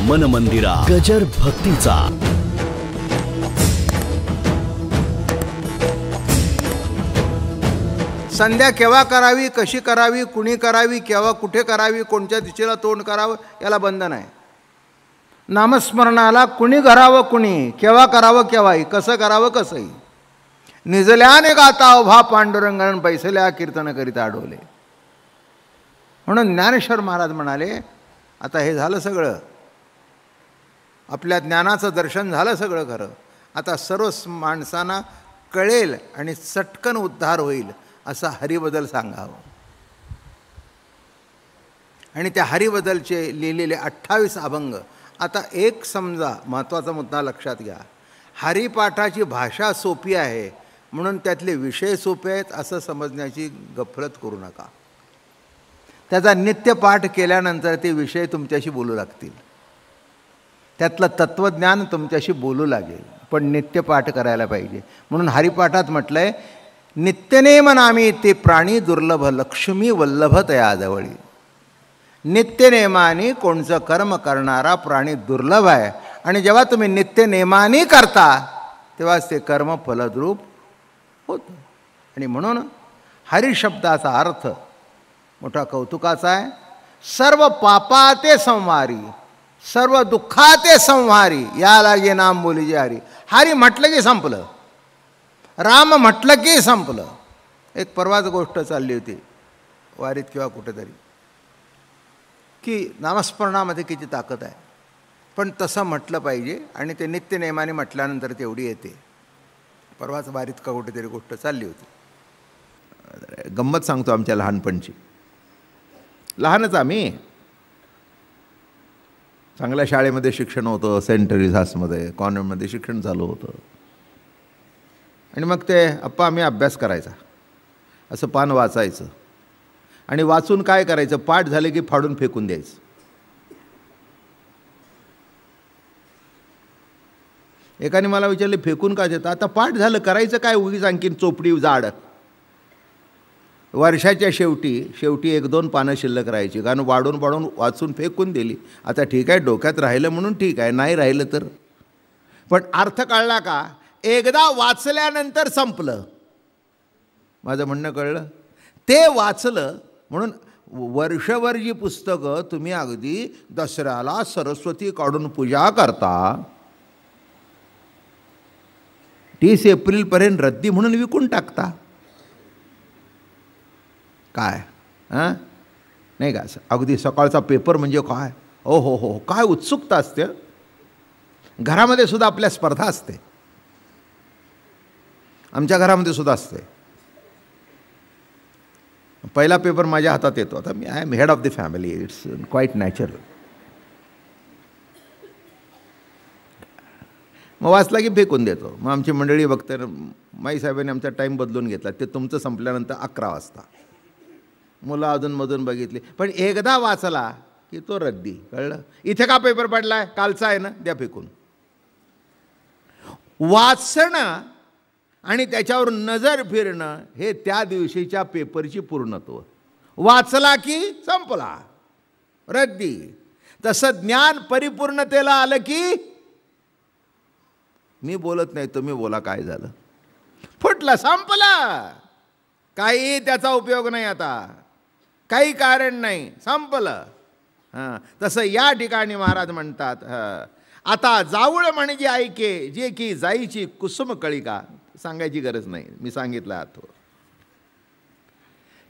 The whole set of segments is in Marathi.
मन मंदिरा गजर भक्तीचा. संध्या केव्हा करावी, कशी करावी, कुणी करावी, केव्हा कुठे करावी, कोणत्या दिशेला तोंड करावं याला बंधन आहे. नामस्मरणाला कुणी करावं, कुणी केव्हा करावं, केव्हाही कसं करावं, कसंही. निजल्याने गाता उभा पांडुरंगण बैसल्या कीर्तन करीता अडवले. म्हणून ज्ञानेश्वर महाराज म्हणाले, आता हे झालं सगळं, आपल्या ज्ञानाचं दर्शन झालं सगळं खरं, आता सर्व माणसांना कळेल आणि चटकन उद्धार होईल असा हरिबद्दल सांगावं. आणि त्या हरिबद्दलचे लिहिलेले 28 अभंग. आता एक समजा महत्त्वाचा मुद्दा लक्षात घ्या, हरिपाठाची भाषा सोपी आहे म्हणून त्यातले विषय सोपे आहेत असं समजण्याची गफलत करू नका. त्याचा नित्यपाठ केल्यानंतर ते विषय तुमच्याशी बोलू लागतील, त्यातलं तत्त्वज्ञान तुमच्याशी बोलू लागेल, पण नित्यपाठ करायला पाहिजे. म्हणून हरिपाठात म्हटलं आहे, नित्यनेम नामी ते प्राणी दुर्लभ लक्ष्मी वल्लभ तयाजवळी. नित्यनेमाने कोणचं कर्म करणारा प्राणी दुर्लभ आहे. आणि जेव्हा तुम्ही नित्यनेमाने करता तेव्हाच ते कर्म फलद्रूप होतं. आणि म्हणून हरिशब्दाचा अर्थ मोठा कौतुकाचा आहे. सर्व पापाते संहारी, सर्व दुःखाते संहारी, या लागे नाम बोलीजे हरी. हरी म्हटलं की संपलं, राम म्हटलं की संपलं. एक परवाच गोष्ट चालली होती वारीत किंवा कुठेतरी, की नामस्मरणामध्ये किती ताकद आहे, पण तसं म्हटलं पाहिजे आणि ते नित्यनेमाने म्हटल्यानंतर तेवढी येते. परवाच वारीत का कुठेतरी गोष्ट चालली होती. गंमत सांगतो आमच्या लहानपणची. लहानच आम्ही चांगल्या शाळेमध्ये शिक्षण होतं, सेंट टेरेसासमध्ये कॉन्व्हेंटमध्ये शिक्षण चालू होतं. आणि मग ते आम्ही अभ्यास करायचा, असं पान वाचायचं आणि वाचून काय करायचं, पाठ झाले की फाडून फेकून द्यायचं. एकाने मला विचारले, फेकून का देतं? आता पाठ झालं, करायचं काय उगीच आणखीन चोपडी जाड. वर्षाच्या शेवटी 1-2 पानं शिल्लक राहायची, कारण वाढून वाचून फेकून दिली. आता ठीक आहे, डोक्यात राहिलं म्हणून ठीक आहे, नाही राहिलं तर. पण अर्थ कळला का? एकदा वाचल्यानंतर संपलं. माझं म्हणणं कळलं? ते वाचलं म्हणून वर्षभर जी पुस्तकं तुम्ही अगदी दसऱ्याला सरस्वती काढून पूजा करता, 30 एप्रिलपर्यंत रद्दी म्हणून विकून टाकता. काय हां नाही का? अगदी सकाळचा पेपर म्हणजे काय, ओ हो हो, काय उत्सुकता असते. घरामध्ये सुद्धा आपल्या स्पर्धा असते, आमच्या घरामध्ये सुद्धा असते. पहिला पेपर माझ्या हातात येतो. आता मी I am head of the family, it's quite natural. मग वाचला की फेकून देतो. मग आमची मंडळी बघते, माई साहेबांनी आमचा टाईम बदलून घेतला, ते तुमचं संपल्यानंतर 11 वाजता. मुलं अधूनमधून बघितली, पण एकदा वाचला की तो रद्दी. कळलं? इथे का पेपर पडला आहे? कालचा आहे ना, द्या फेकून. वाचणं आणि त्याच्यावर नजर फिरणं हे त्या दिवशीच्या पेपरची पूर्णत्व. वाचला की संपला, रद्दी. तसं ज्ञान परिपूर्णतेला आलं की, मी बोलत नाही तुम्ही बोला, काय झालं, फुटलं, संपलं, काही त्याचा उपयोग नाही, आता काही कारण नाही, संपलं. हां, तसं या ठिकाणी महाराज म्हणतात, आता जाऊळ म्हणजे ऐके जे की जाईची कुसुम कळिका. सांगायची गरज नाही, मी सांगितलं आतो.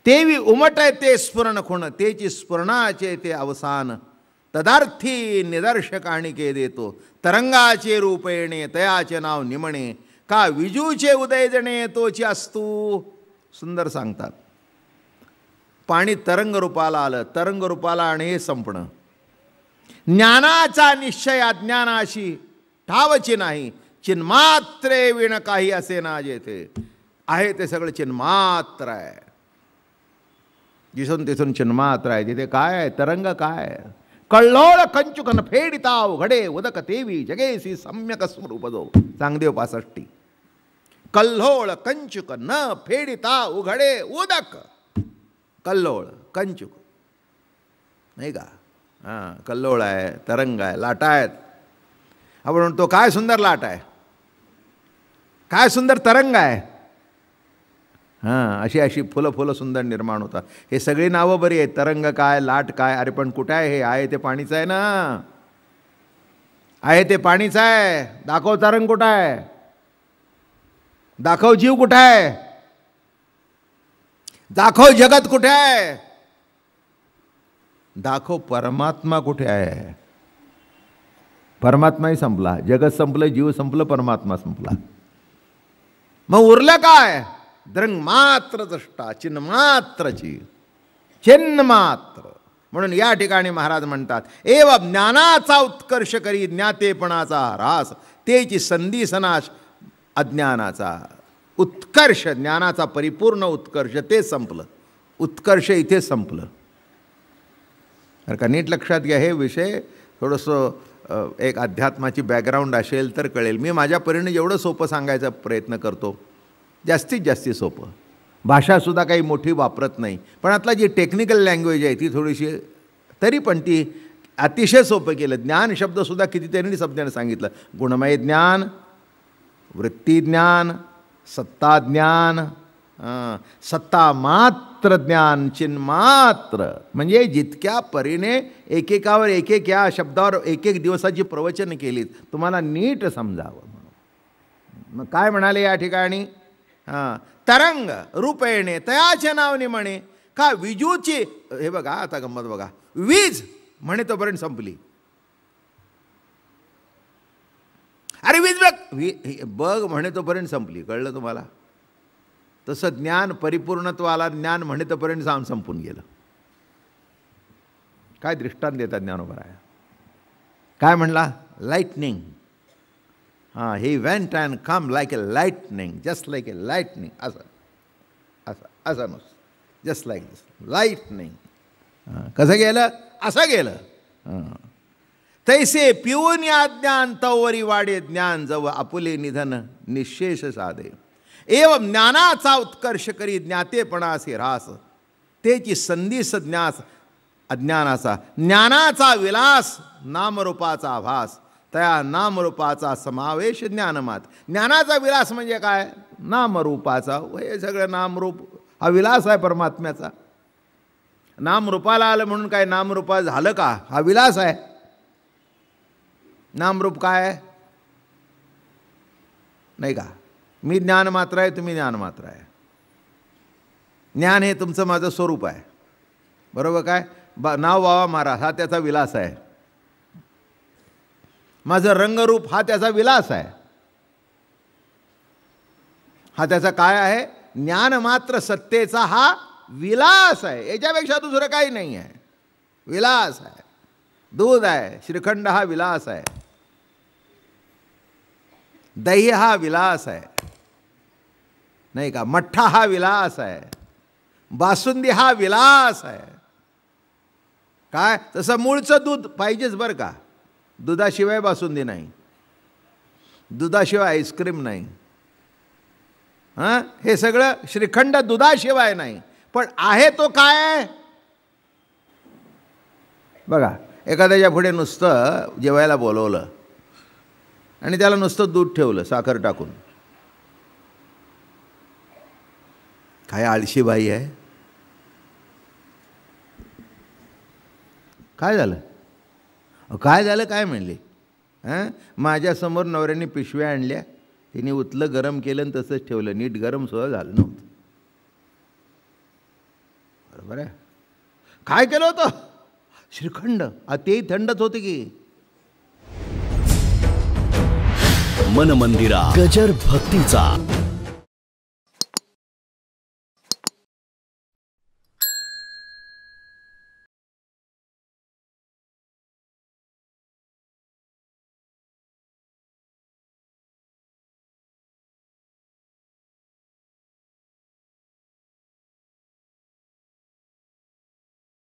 तेवी उमटे ते स्फुरण खुण, तेची स्फुरणाचे ते अवसान. तदार्थी निदर्शक आणिके देतो, तरंगाचे रूप येणे तयाचे नाव निमणे. का विजूचे उदय जणे तोची असतू. सुंदर सांगतात. पाणी तरंग रूपाला आलं, तरंग रूपाला आणि हे संपणं. ज्ञानाचा निश्चय अज्ञानाशी ठावची नाही. चिन्मात्रे विण काही असे ना जेथे आहे ते सगळं चिन्मात्र आहे. दिसून तिथून चिन्मात्र आहे. तिथे काय आहे? तरंग काय? कल्लोळ कंचुकन फेडिता उघडे उदक तेवी जगेसी सम्यक स्वरूप जो. चांगदेव 65. कल्लोळ कंचुक न फेडिता उघडे उदक. कल्लोळ कंचुक नाही का? कल्लोळ आहे, तरंग आहे, लाटा आहेत. आपण म्हणतो काय सुंदर लाट आहे, काय सुंदर तरंग आहे. अशी अशी फुलं फुलं सुंदर निर्माण होतात. हे सगळी नावं बरी आहेत. तरंग काय, लाट काय, अरे पण कुठं आहे हे? आहे ते पाणीच आहे ना, आहे ते पाणीच आहे. दाखव तरंग कुठं आहे, दाखव जीव कुठं आहे, दाखव जगत कुठे आहे, दाखव परमात्मा कुठे आहे. परमात्माही संपला, जगत संपलं, जीव संपलं, परमात्मा संपला. मग उरलं काय? द्रंग मात्र दृष्टा, चिन्ह मात्रची, चिन्ह मात्र. म्हणून या ठिकाणी महाराज म्हणतात, एव ज्ञानाचा उत्कर्ष करी ज्ञातेपणाचा ह्रास, तेची संधी सनाश अज्ञानाचा. उत्कर्ष, ज्ञानाचा परिपूर्ण उत्कर्ष ते संपलं, उत्कर्ष इथे संपलं. बरं का, नीट लक्षात घ्या. हे विषय थोडंसं एक अध्यात्माची बॅकग्राऊंड असेल तर कळेल. मी माझ्या परीने जेवढं सोपं सांगायचा प्रयत्न करतो, जास्तीत जास्त सोपं. भाषासुद्धा काही मोठी वापरत नाही, पण आतला जी टेक्निकल लँग्वेज आहे ती थोडीशी, तरी पण ती अतिशय सोपं केलं. ज्ञान शब्दसुद्धा कितीतरी शब्दाने सांगितलं. गुणमय ज्ञान, वृत्ती ज्ञान, सत्ता ज्ञान, सत्ता मात्र ज्ञान, चिन्मात्र. म्हणजे जितक्या परीने एकेकावर एक एक या शब्दावर एक एक दिवसाची प्रवचन केलीत, तुम्हाला नीट समजावं म्हणून. मग काय म्हणाले या ठिकाणी? तरंग रूपेणे तयाचे नावनी म्हणे का विजूची. हे बघा आता गंमत बघा, वीज म्हणे तोपर्यंत संपली. अरे वीज बघ, बघ म्हणे तोपर्यंत संपली. कळलं तुम्हाला? तसं ज्ञान परिपूर्णत्वाला ज्ञान म्हणे तोपर्यंत संपून गेलं. काय दृष्टांत देतात ज्ञानोबा? काय म्हणला? Lightning. He went and come like a lightning, just like a lightning. असं असं असं नसतं, जस्ट लाईक दिस लाइटनिंग. कसं गेलं? असं गेलं. तैसे पिऊन या ज्ञान तवरी वाडे ज्ञान जव आपुले निधन निशेष साधे. एव ज्ञानाचा उत्कर्ष करी ज्ञातेपणासे ऱ्हास, तेची संधीस ज्ञास अज्ञानाचा. ज्ञानाचा विलास नामरूपाचा आभास, त्या नामरूपाचा समावेश ज्ञानमात. ज्ञानाचा विलास म्हणजे काय? नामरूपाचा. हे सगळं नामरूप हा विलास आहे परमात्म्याचा. नामरूपाला आलं म्हणून काय नामरूपा झालं का? हा विलास आहे. नामरूप काय आहे? नाही का? मी ज्ञान मात्र आहे, तुम्ही ज्ञान मात्र आहे. ज्ञान हे तुमचं माझं स्वरूप आहे, बरोबर काय? नाव बाबा महाराज हा त्याचा विलास आहे. माझं रंगरूप हा त्याचा विलास आहे. हा त्याचा काय आहे? ज्ञान मात्र सत्तेचा हा विलास आहे. याच्यापेक्षा दुसरं काही नाही आहे. विलास आहे. दूध आहे, श्रीखंड हा विलास आहे, दही हा विलास आहे, नाही का? मठ्ठा हा विलास आहे, बासुंदी हा विलास आहे. काय? तसं मूळचं दूध पाहिजेच बरं का. दुधाशिवाय बासुंदी नाही, दुधाशिवाय आईस्क्रीम नाही. हे सगळं श्रीखंड दुधाशिवाय नाही. पण आहे तो काय? बघा, एखाद्याच्या पुढे नुसतं जेवायला बोलवलं आणि त्याला नुसतं दूध ठेवलं साखर टाकून. काय आळशी बाई आहे? काय झालं? काय झालं काय म्हणले? माझ्यासमोर नवऱ्याने पिशव्या आणल्या, तिने उतलं गरम केलं आणि तसंच ठेवलं, नीट गरम सुद्धा झालं नव्हतं. बरोबर आहे. काय केलं होतं? श्रीखंड. तेही थंडच होते की. मन मंदिरा गजर भक्तीचा.